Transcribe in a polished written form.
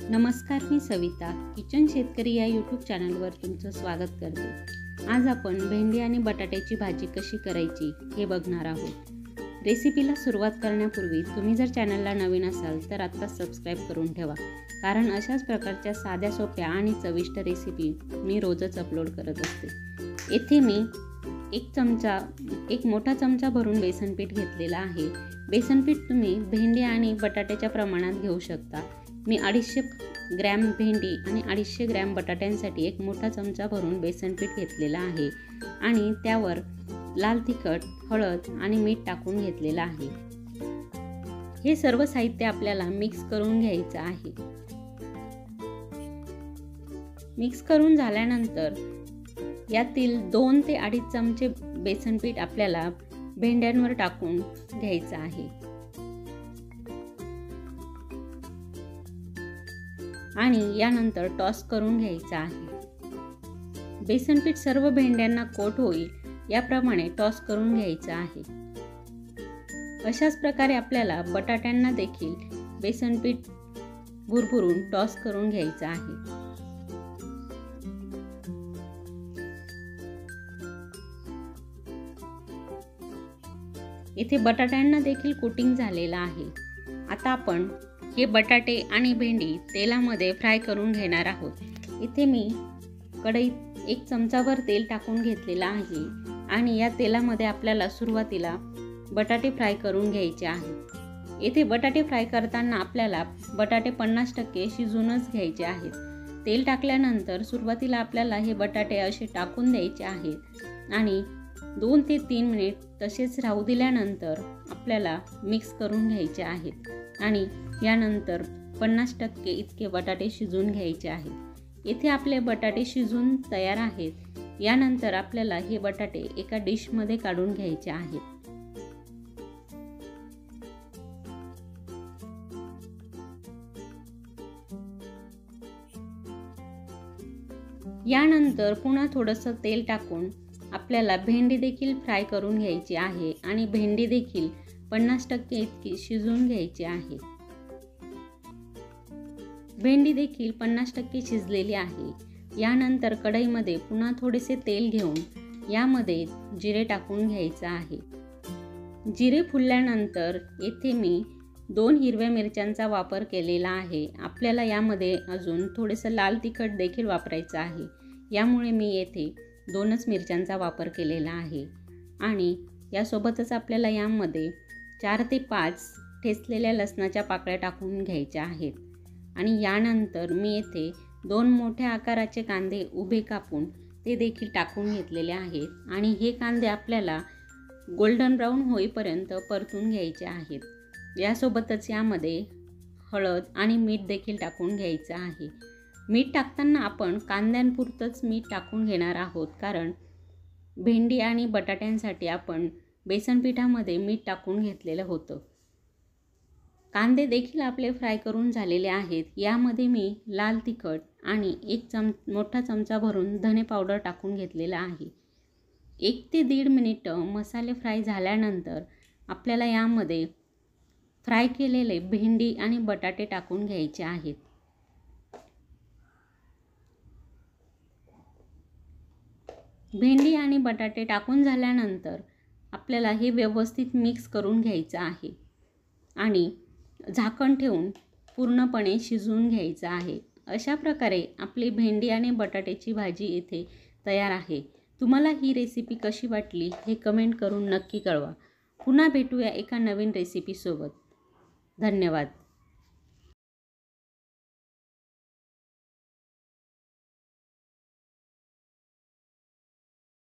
नमस्कार, मी सविता किचन शेतकरी या यूट्यूब चॅनलवर तुमचं स्वागत करते। आज आपण भेंडी आणि बटाट्याची भाजी कशी करायची हे बघणार आहोत। रेसिपीला सुरुवात करण्यापूर्वी तुम्ही जर चॅनलला नवीन असाल तर आता सबस्क्राइब करून ठेवा, कारण अशाच प्रकारच्या साध्या सोप्या आणि चविष्ट रेसिपी मी रोजच अपलोड करत असते। येथे मी एक मोठा चमचा भरून बेसन पीठ घेतलेला आहे। बेसन पीठ तुम्ही भेंडी आणि बटाट्याच्या प्रमाणात घेऊ शकता। मी 250 ग्रॅम भेंडी आणि 250 ग्रॅम बटाट्यांसाठी एक मोठा चमचा भरून बेसन पीठ घेतलेला आहे आणि त्यावर लाल तिखट, हळद आणि मीठ टाकून घेतलेला आहे। हे सर्व साहित्य आपल्याला मिक्स करून घ्यायचं आहे। मिक्स करून झाल्यानंतर यातील 2 ते 2.5 चमचे बेसन पीठ आपल्याला भेंड्यांवर टाकून घ्यायचं आहे आणि यानंतर टॉस करून घ्यायचा आहे। बेसन पीठ सर्व भेंड्यांना कोट होईल याप्रमाणे टॉस करून घ्यायचा आहे। अशाच प्रकारे आपल्याला बटाट्यांना देखील बेसन पीठ भुरभुरून टॉस करून घ्यायचं आहे। इथे बटाट्यांना देखील कोटिंग झालेलं आहे। आता आपण हे बटाटे आणि भेंडी तेलामध्ये फ्राय करून घेणार आहोत। इथे मी कढईत 1 चमचाभर तेल टाकून घेतलेला आहे आणि या तेलामध्ये आपल्याला सुरुवातीला बटाटे फ्राय करून घ्यायचे आहेत। येथे बटाटे फ्राय करताना आपल्याला बटाटे 50% शिजूनच घ्यायचे आहेत। तेल टाकल्यानंतर सुरुवातीला आपल्याला हे बटाटे असे टाकून द्यायचे आहेत आणि 2 ते 3 मिनिट तसेच राहू दिल्यानंतर आपल्याला मिक्स करून घ्यायचे आहेत आणि यानंतर 50% इतके बटाटे शिजून घ्यायचे आहेत। येथे आपले बटाटे शिजून तयार आहेत। यानंतर आपल्याला हे बटाटे एका डिशमध्ये काढून घ्यायचे आहेत। यानंतर पुन्हा थोडंसं तेल टाकून आपल्याला भेंडी देखील फ्राय करून घ्यायची आहे आणि भेंडी देखील 50% इतकी शिजून घ्यायची आहे। भेंडी देखील 50% शिजलेली आहे। यानंतर कढईमध्ये पुन्हा थोडेसे तेल घेऊन यामध्ये जिरे टाकून घ्यायचं आहे। जिरे फुलल्यानंतर येथे मी 2 हिरव्या मिरच्यांचा वापर केलेला आहे। आपल्याला यामध्ये अजून थोडेसे लाल तिखट देखील वापरायचं आहे, यामुळे मी येथे 2च मिरच्यांचा वापर केलेला आहे आणि यासोबतच आपल्याला यामध्ये 4 ते 5 ठेचलेल्या लसणाच्या पाकळ्या टाकून घ्यायच्या आहेत आणि यानंतर मी येथे 2 मोठ्या आकाराचे कांदे उभे कापून ते देखील टाकून घेतलेले आहेत आणि हे कांदे आपल्याला गोल्डन ब्राऊन होईपर्यंत परतून घ्यायचे आहेत। यासोबतच यामध्ये हळद आणि मीठ देखील टाकून घ्यायचं आहे। मीठ टाकताना आपण कांद्यांपुरतंच मीठ टाकून घेणार आहोत, कारण भेंडी आणि बटाट्यांसाठी आपण बेसन पिठामध्ये मीठ टाकून घेतलेलं होतं। कांदे देखील आपले फ्राय करून झालेले आहेत। यामध्ये मी लाल तिखट आणि मोठा चमचा भरून धने पावडर टाकून घेतलेला आहे। 1 ते 1.5 मिनिटं मसाले फ्राय झाल्यानंतर आपल्याला यामध्ये फ्राय केलेले भेंडी आणि बटाटे टाकून घ्यायचे आहेत। भेंडी आणि बटाटे टाकून झाल्यानंतर आपल्याला हे व्यवस्थित मिक्स करून घ्यायचं आहे आणि झाकण ठेवून पूर्णपणे शिजवून घ्यायचं आहे। अशा प्रकारे आपली भेंडी आणि बटाट्याची भाजी इथे तयार आहे। तुम्हाला ही रेसिपी कशी वाटली हे कमेंट करून नक्की कळवा। पुन्हा भेटूया एका नवीन रेसिपीसोबत। धन्यवाद।